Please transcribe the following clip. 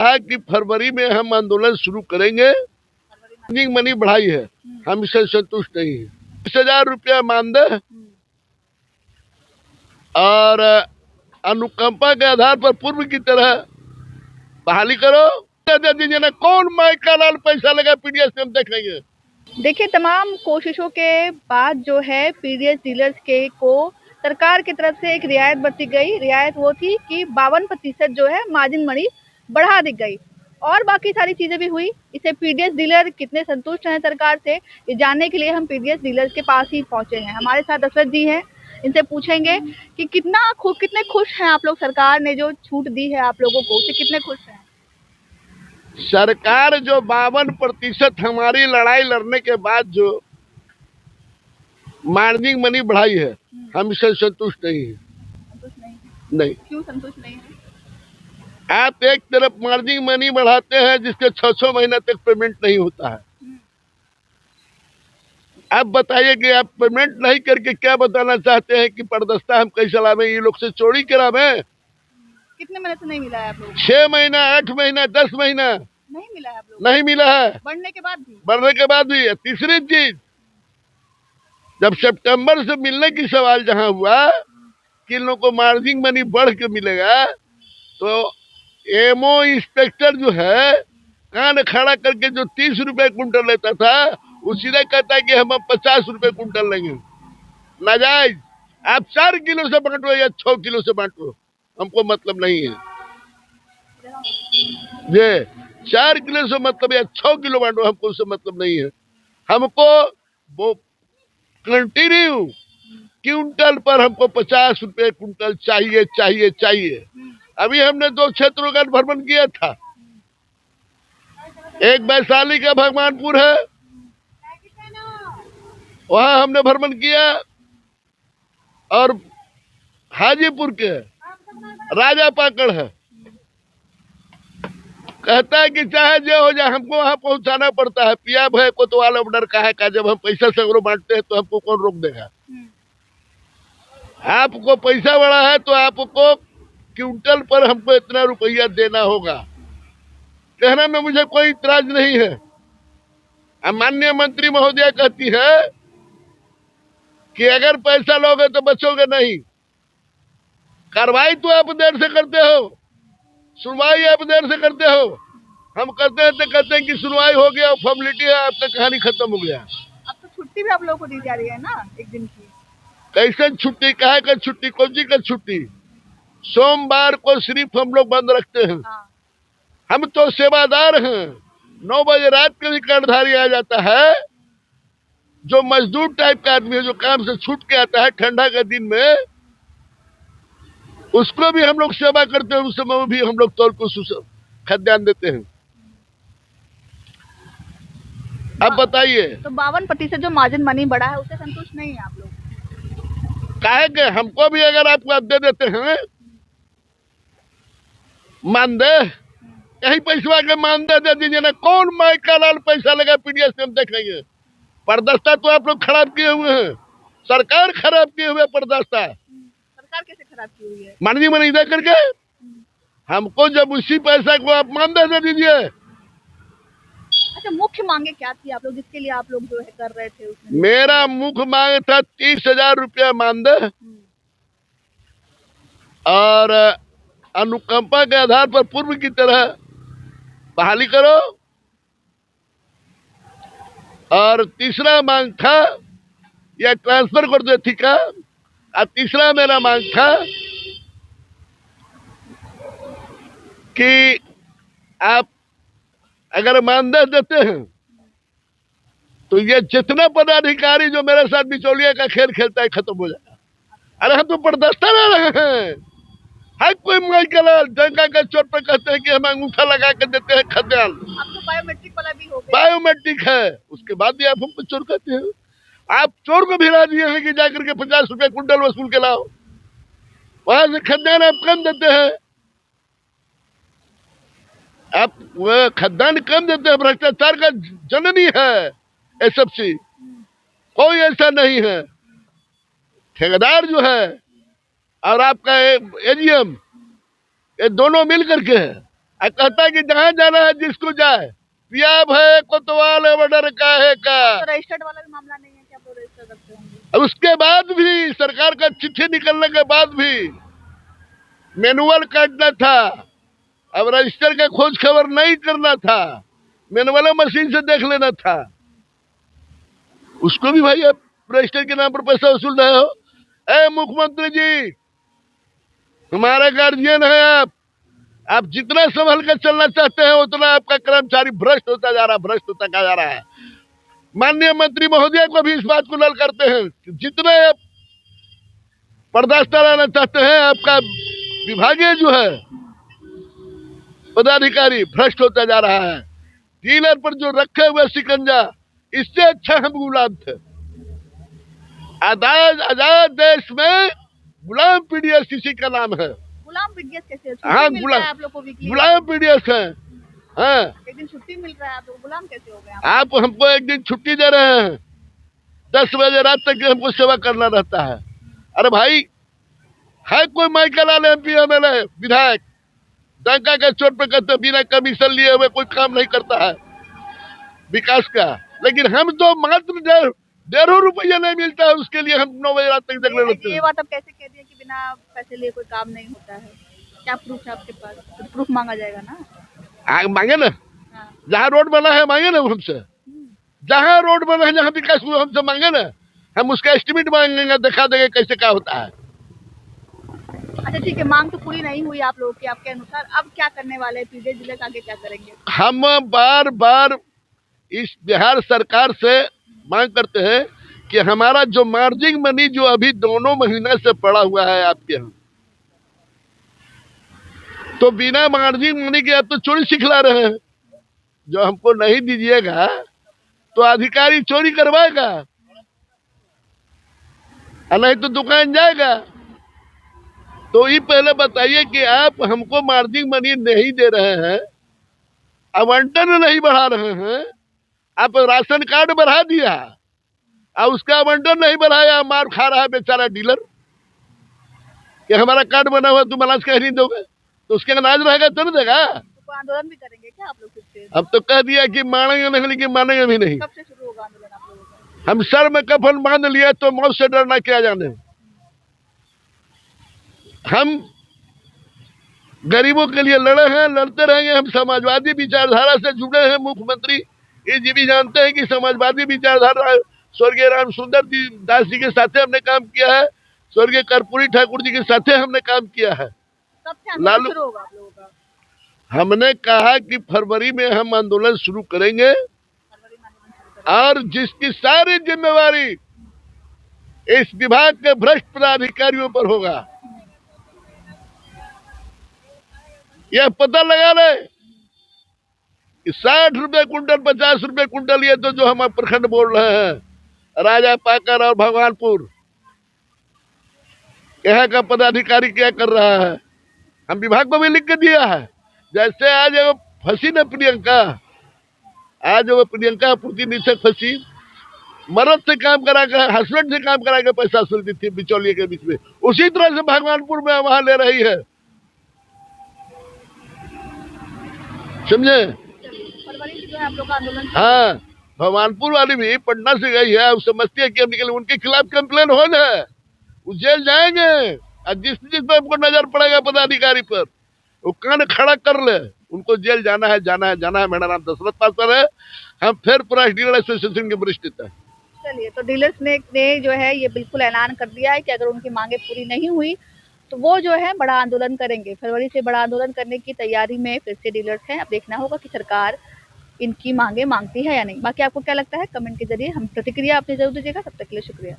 कहा कि फरवरी में हम आंदोलन शुरू करेंगे। मनी बढ़ाई है, हम इससे संतुष्ट नहीं है। 20,000 रुपया मानदेय और अनुकंपा के आधार पर पूर्व की तरह बहाली करो। दीजिए ना, कौन माइका लाल पैसा लगा पीडीएस में, हम देख लेंगे। देखिए, तमाम कोशिशों के बाद जो है पीडीएस डीलर्स के को सरकार की तरफ से एक रियायत बरती गई। रियायत वो थी कि 52% जो है मार्जिन मनी बढ़ा दी गई और बाकी सारी चीजें भी हुई। इसे पीडीएस डीलर कितने संतुष्ट हैं सरकार से, ये जानने के लिए हम पीडीएस डीलर्स के पास ही पहुंचे हैं। हमारे साथ दशरथ जी हैं, इनसे पूछेंगे कि कितने खुश हैं आप लोग, सरकार ने जो छूट दी है आप लोगों को, उससे कितने खुश हैं? सरकार जो 52% हमारी लड़ाई लड़ने के बाद जो मार्जिन मनी बढ़ाई है, हम इससे संतुष्ट नहीं है। नहीं। क्यों संतुष्ट नहीं है? आप एक तरफ मार्जिन मनी बढ़ाते हैं जिसके 6 महीना तक पेमेंट नहीं होता है। आप बताइए कि आप पेमेंट नहीं करके क्या बताना चाहते हैं कि परदस्ता हम कैसे लावे, ये लोग से चोरी करावे? कितने महीने से नहीं मिला है आप लोग? 6 महीना, 8 महीना, 10 महीना नहीं मिला है आप लोग? नहीं मिला है। बढ़ने के बाद भी? तीसरी चीज, जब सितंबर से मिलने की सवाल जहां हुआ कि इन लोगों को मार्जिन मनी बढ़ के मिलेगा, तो एमओ इंस्पेक्टर जो है कान खड़ा करके जो 30 रुपए कुंटल लेता था, उसी ने कहता है कि हम 50 रुपए कुंटल लेंगे। नाजायज। आप 4 किलो से बांटो या 6 किलो से बांटो, हमको मतलब नहीं है। ये 4 किलो से मतलब या 6 किलो बांटो, हमको उससे मतलब नहीं है। हमको वो कंटिन्यू क्विंटल पर हमको 50 रुपए कुंटल चाहिए चाहिए चाहिए। अभी हमने 2 क्षेत्रों का भ्रमण किया था। एक वैशाली का भगवानपुर है, वहां हमने भ्रमण किया, और हाजीपुर के राजा पाकड़ है। कहता है कि चाहे जो हो जाए हमको वहां पहुंचाना पड़ता है। पिया भय को तो वाला डर का है का, जब हम पैसा सगरों बांटते हैं तो हमको कौन रोक देगा? आपको पैसा बड़ा है तो आपको क्विंटल पर हमको इतना रुपया देना होगा। कहने में मुझे कोई इतराज नहीं है। माननीय मंत्री महोदया कहती है कि अगर पैसा लोगे तो बचोगे नहीं। कार्रवाई तो आप देर से करते हो, सुनवाई आप देर से करते हो। हम करते हैं तो कहते हैं कि सुनवाई हो गया, फॉर्मेलिटी है, आपका कहानी खत्म हो गया। अब तो छुट्टी भी आप लोगों को दी जा रही है ना, एक दिन की। कैसे छुट्टी? काहे का छुट्टी? कौन सी का छुट्टी? सोमवार को सिर्फ हम लोग बंद रखते हैं। हम तो सेवादार हैं। 9 बजे रात के भी कार्डधारी आ जाता है। जो मजदूर टाइप का आदमी है, जो काम से छूट के आता है ठंडा के दिन में, उसको भी हम लोग सेवा करते हैं। उस समय भी हम लोग तौल को खाद्यान्न देते हैं। अब बताइए, तो 52% जो मार्जिन मनी बढ़ा है उससे संतुष्ट नहीं है आप लोग? काहे के? हमको भी अगर आपको आप दे देते हैं मानदेय, यही पैसा के मानदेय दे दीजिए ना। कौन माइका लाल पैसा लगा पीडीएस में, हम देख लेंगे। परदस्ता तो आप लोग खराब किए हुए हैं, सरकार खराब किए हुए परदस्ता। सरकार कैसे खराब की हुई है? मार्जिन मनी दे करके हमको जब उसी पैसा को आप मानदेय दे दीजिए। अच्छा, मुख्य मांगे क्या थी आप लोग, जिसके लिए आप लोग जो है कर रहे थे उसमें? मेरा मुख्य मांग था 30,000 रुपया मानदेय और अनुकंपा के आधार पर पूर्व की तरह बहाली करो। और तीसरा मांग था या ट्रांसफर कर दो ठीक है। और तीसरा मेरा मांग था कि आप अगर मानदेय देते हैं तो ये जितना पदाधिकारी जो मेरे साथ बिचौलिया का खेल खेलता है खत्म हो जाएगा। अरे हम तो परदस्ता रह रहे हैं। हर कोई माइकल डंका का चोट पर कहते हैं कि हम अंगूठा लगा के देते हैं खाद्यान्न। अब तो बायोमेट्रिक वाला भी हो गया। बायोमेट्रिक है, उसके बाद भी आप हमको चोर कहते हैं। आप चोर को भिड़ा दिए हैं कि जाकर के 50 रुपए कुंटल वसूल के लाओ। वहां से खाद्यान्न आप कम देते हैं, आप खाद्यान्न कम देते हैं। भ्रष्टाचार का जननी है एसएफसी, कोई ऐसा नहीं है। ठेकेदार जो है और आपका एजीएम, ये दोनों मिल करके है। कहता है कि जहाँ जाना है जिसको जाए, पियाब है कोतवाल है बॉर्डर का है का। तो रजिस्टर्ड वाला भी मामला नहीं है कि आप लोग रजिस्टर करते होंगे? अब उसके बाद भी सरकार का चिट्ठी निकलने के बाद भी मैनुअल काटना था, अब रजिस्टर का खोज खबर नहीं करना था, मैनुअल मशीन से देख लेना था। उसको भी भाई अब रजिस्टर के नाम पर पैसा वसूल रहे हो। ए मुख्यमंत्री जी, हमारा गार्जियन है आप जितना संभल कर चलना चाहते हैं उतना आपका कर्मचारी भ्रष्ट होता जा रहा है। माननीय मंत्री महोदय को भी इस बात को नल करते हैं कि जितना आप बर्दाश्त कराना चाहते हैं, आपका विभागीय जो है पदाधिकारी भ्रष्ट होता जा रहा है। डीलर पर जो रखे हुए शिकंजा, इससे अच्छा हम गुलाम थे। आजाद देश में गुलाम पीडीएस किसी का नाम है। गुलाम पीडीएस कैसे? हाँ, आप लोग को गुलाम पीडीएस है। हाँ, एक दिन छुट्टी मिल रहा है, आप लोग गुलाम कैसे हो गए? आप हमको एक दिन छुट्टी दे रहे हैं, 10 बजे रात तक हमको सेवा करना रहता है। अरे भाई, है कोई माइकल लाल MP MLA विधायक डंका के चोट पे कहते बिना कमीशन लिए हुए कोई काम नहीं करता है विकास का, लेकिन हम तो मात्र 1.5 रुपया नहीं मिलता है, उसके लिए हम 9 बजे रात तक जगने लगते हैं। ये बात अब कैसे कह दिया कि बिना पैसे लिए कोई काम नहीं होता है? क्या प्रूफ है आपके पास? तो प्रूफ मांगा जाएगा ना। मांगे ना, हाँ। जहाँ रोड बना है मांगे ना हमसे, जहाँ रोड बना है, जहाँ विकास हुआ हमसे मांगे ना, हम उसका एस्टिमेट मांगेंगे, दिखा देंगे कैसे क्या होता है। अच्छा ठीक है, मांग तो पूरी नहीं हुई आप लोगों की, आपके अनुसार अब क्या करने वाले हैं? पीडीएस जिले का आगे क्या करेंगे? हम बार बार इस बिहार सरकार से मांग करते हैं कि हमारा जो मार्जिन मनी जो अभी दोनों महीने से पड़ा हुआ है आपके यहाँ, तो बिना मार्जिन मनी के आप तो चोरी सिखला रहे हैं। जो हमको नहीं दीजिएगा तो अधिकारी चोरी करवाएगा और नहीं तो दुकान जाएगा। तो ये पहले बताइए कि आप हमको मार्जिन मनी नहीं दे रहे हैं, आवंटन नहीं बढ़ा रहे हैं, आप राशन कार्ड बढ़ा दिया और उसका आवंटन नहीं बढ़ाया, मार खा रहा है बेचारा डीलर कि हमारा कार्ड बना हुआ तुम अनाज कह नहीं दोगे, तो उसके अनाज रहेगा तो नहीं देगा। तो आंदोलन भी करेंगे क्या आप लोग? फिर अब तो कह दिया कि मानेंगे नहीं, लेकिन मानेंगे भी नहीं। कब से शुरू होगा आंदोलन आप लोगों का? हम सर में कफन बांध लिया तो मौत से डरना क्या जाने। हम गरीबों के लिए लड़े हैं, लड़ते रहेंगे। हम समाजवादी विचारधारा से जुड़े हैं। मुख्यमंत्री ये भी जानते हैं कि समाजवादी विचारधारा स्वर्गीय राम सुंदर दास जी के साथ हमने काम किया है, स्वर्गीय कर्पूरी ठाकुर जी के साथ हमने काम किया है। कब से आंदोलन शुरू होगा आप लोगों का? हमने कहा कि फरवरी में हम आंदोलन शुरू करेंगे फरवरी में आंदोलन शुरू करेंगे। और जिसकी सारी जिम्मेवारी इस विभाग के भ्रष्ट पदाधिकारियों पर होगा। यह पता लगा ले कि 60 रुपए कुंटल 50 रुपए कुंटल, ये तो जो हम प्रखंड बोल रहे हैं, राजा पाकर और भगवानपुर, यहाँ का पदाधिकारी क्या कर रहा है। हम विभाग को भी लिख के दिया है। जैसे आज वो फंसी न प्रियंका, आज वो प्रियंका पूर्ति निश्चय फंसी, मर्द से काम करा कर, हस्बैंड से काम करा के पैसा सुलती थी बिचौलिए के बीच में, उसी तरह से भगवानपुर में वहां ले रही है। समझे? फरवरी से जो है आप लोग का आंदोलन। हाँ, भगवानपुर वाली भी पटना से गई है, उस समझती है कि हम निकले, उनके खिलाफ कंप्लेन हो ना, वो जेल जाएंगे और जिस पर हमको नजर पड़ेगा पदाधिकारी पर, वो कान खड़ा कर ले, उनको जेल जाना है, जाना है, जाना है। मेरा नाम दशरथ पासवान है, हम फिर प्रदेश डीलर एसोसिएशन के वरिष्ठ नेता हैं। चलिए, तो डीलर्स ने जो है ये बिल्कुल ऐलान कर दिया है कि अगर उनकी मांगे पूरी नहीं हुई तो वो जो है बड़ा आंदोलन करेंगे। फरवरी से बड़ा आंदोलन करने की तैयारी में फिर से डीलर्स हैं। अब देखना होगा कि सरकार इनकी मांगे मांगती है या नहीं। बाकी आपको क्या लगता है, कमेंट के जरिए हम प्रतिक्रिया अपनी जरूर दीजिएगा। तब तक के लिए शुक्रिया।